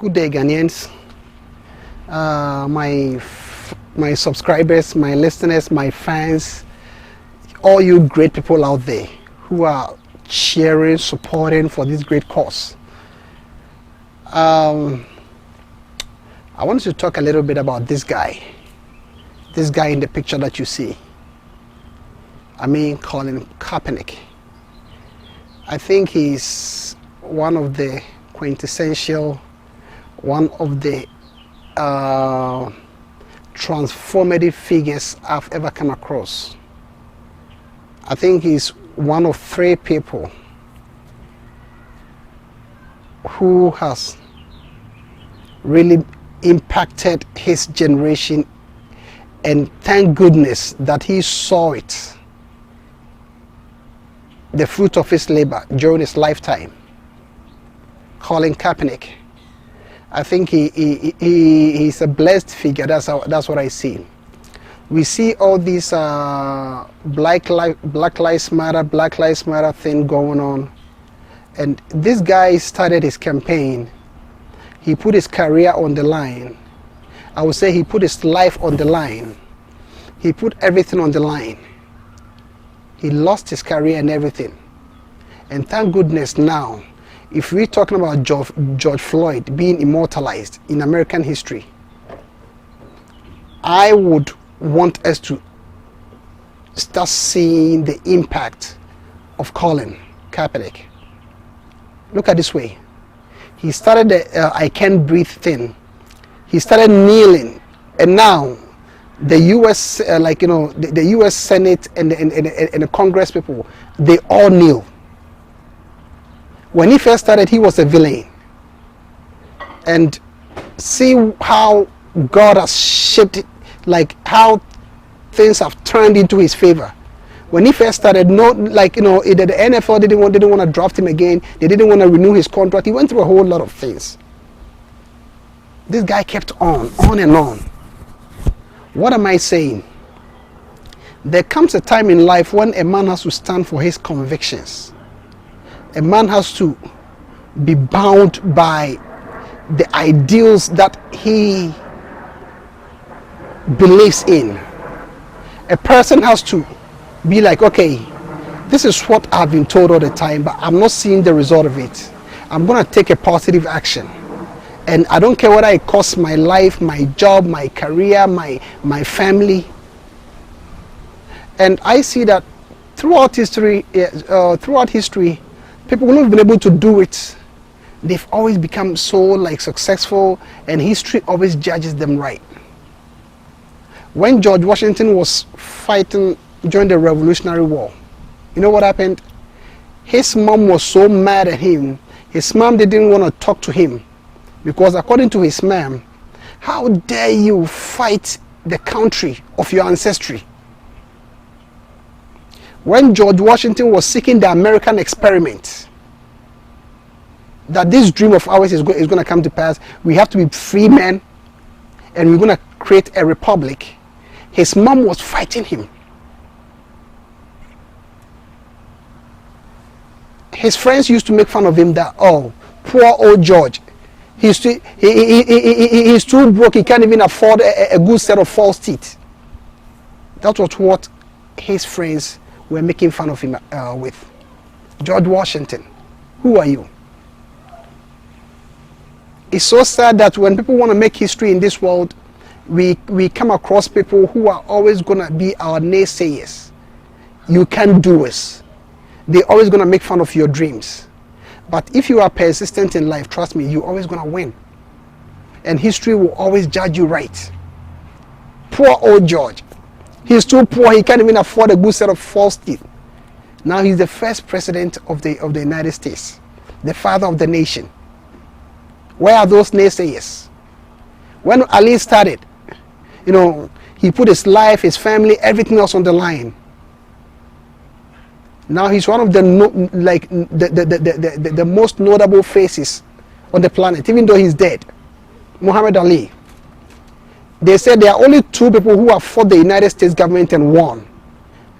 Good day, Ghanaians. My subscribers, my listeners, my fans, all you great people out there who are cheering, supporting for this great cause. I wanted to talk a little bit about this guy in the picture that you see. I mean, Colin Kaepernick. I think he's one of the quintessential, one of the transformative figures I've ever come across. I think he's one of 3 people who has really impacted his generation, and thank goodness that he saw it, the fruit of his labor during his lifetime. Colin Kaepernick. I think he's a blessed figure. That's what I see. We see all these Black Lives Matter thing going on, and this guy started his campaign. He put his career on the line. I would say he put his life on the line. He put everything on the line. He lost his career and everything. And thank goodness now, if we're talking about George Floyd being immortalized in American history, I would want us to start seeing the impact of Colin Kaepernick. Look at this way. He started the I Can't Breathe thing. He started kneeling, and now the U.S. the U.S. Senate and the Congress people, they all kneel. When he first started, he was a villain. And see how God has shaped it, like how things have turned into his favor. When he first started, the NFL didn't want to draft him again. They didn't want to renew his contract. He went through a whole lot of things. This guy kept on and on. What am I saying? There comes a time in life when a man has to stand for his convictions. A man has to be bound by the ideals that he believes in. A person has to be like, okay, this is what I've been told all the time, but I'm not seeing the result of it. I'm going to take a positive action. And I don't care whether it costs my life, my job, my career, my family. And I see that throughout history, people who have been able to do it, they've always become so successful, and history always judges them right. When George Washington was fighting during the Revolutionary War, you know what happened? His mom was so mad at him. His mom didn't want to talk to him because, according to his mom, how dare you fight the country of your ancestry? When George Washington was seeking the American experiment, that this dream of ours is going to come to pass, we have to be free men and we're going to create a republic, his mom was fighting him. His friends used to make fun of him that, oh, poor old George, he's too broke, he can't even afford a good set of false teeth. That was what his friends were making fun of him with. George Washington, who are you? It's so sad that when people want to make history in this world, we come across people who are always going to be our naysayers. You can't do this. They're always going to make fun of your dreams. But if you are persistent in life, trust me, you're always going to win. And history will always judge you right. Poor old George. He's too poor, he can't even afford a good set of false teeth. Now he's the first president of the United States, the father of the nation. Where are those naysayers? When Ali started, he put his life, his family, everything else on the line. Now he's one of the most notable faces on the planet, even though he's dead. Muhammad Ali. They said there are only 2 people who have fought the United States government and won: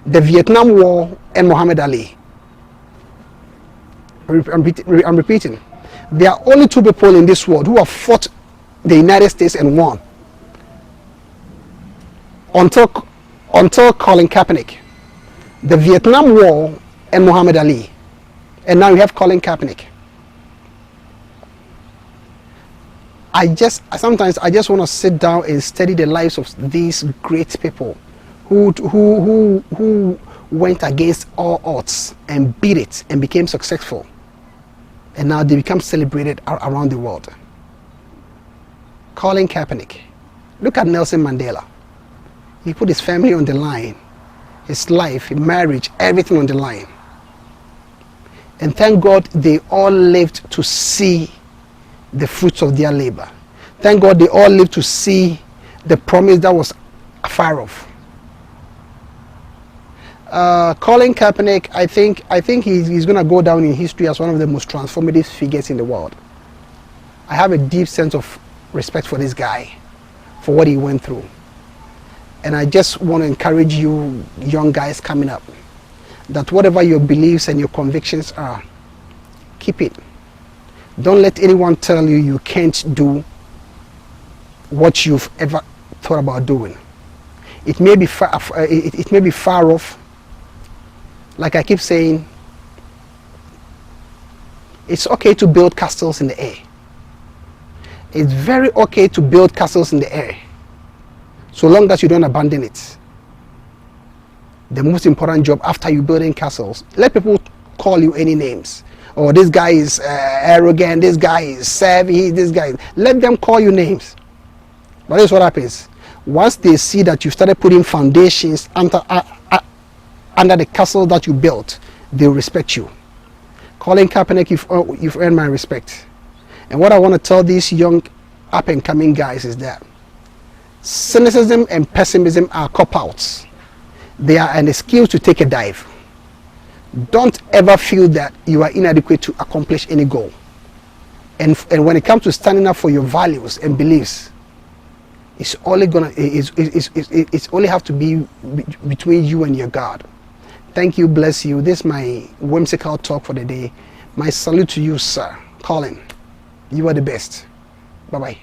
the Vietnam War and Muhammad Ali. I'm repeating. There are only two people in this world who have fought the United States and won. Until Colin Kaepernick. The Vietnam War and Muhammad Ali. And now you have Colin Kaepernick. Sometimes I just want to sit down and study the lives of these great people who went against all odds and beat it and became successful. And now they become celebrated around the world. Colin Kaepernick. Look at Nelson Mandela. He put his family on the line, his life, his marriage, everything on the line. And thank God they all lived to see the fruits of their labor. Thank God they all lived to see the promise that was afar off. Colin Kaepernick, I think he's going to go down in history as one of the most transformative figures in the world. I have a deep sense of respect for this guy, for what he went through. And I just want to encourage you young guys coming up, that whatever your beliefs and your convictions are, keep it. Don't let anyone tell you you can't do what you've ever thought about doing. It may be far off. Like I keep saying, it's okay to build castles in the air. It's very okay to build castles in the air, so long as you don't abandon it. The most important job after you building castles, let people call you any names. Oh, this guy is arrogant, this guy is savvy, this guy. Let them call you names. But this is what happens. Once they see that you started putting foundations under the castle that you built, they'll respect you. Colin Kaepernick, you've earned my respect. And what I want to tell these young up-and-coming guys is that cynicism and pessimism are cop-outs. They are an excuse to take a dive. Don't ever feel that you are inadequate to accomplish any goal. And when it comes to standing up for your values and beliefs, it's only have to be between you and your God. Thank you, bless you. This is my whimsical talk for the day. My salute to you, sir. Colin, you are the best. Bye-bye.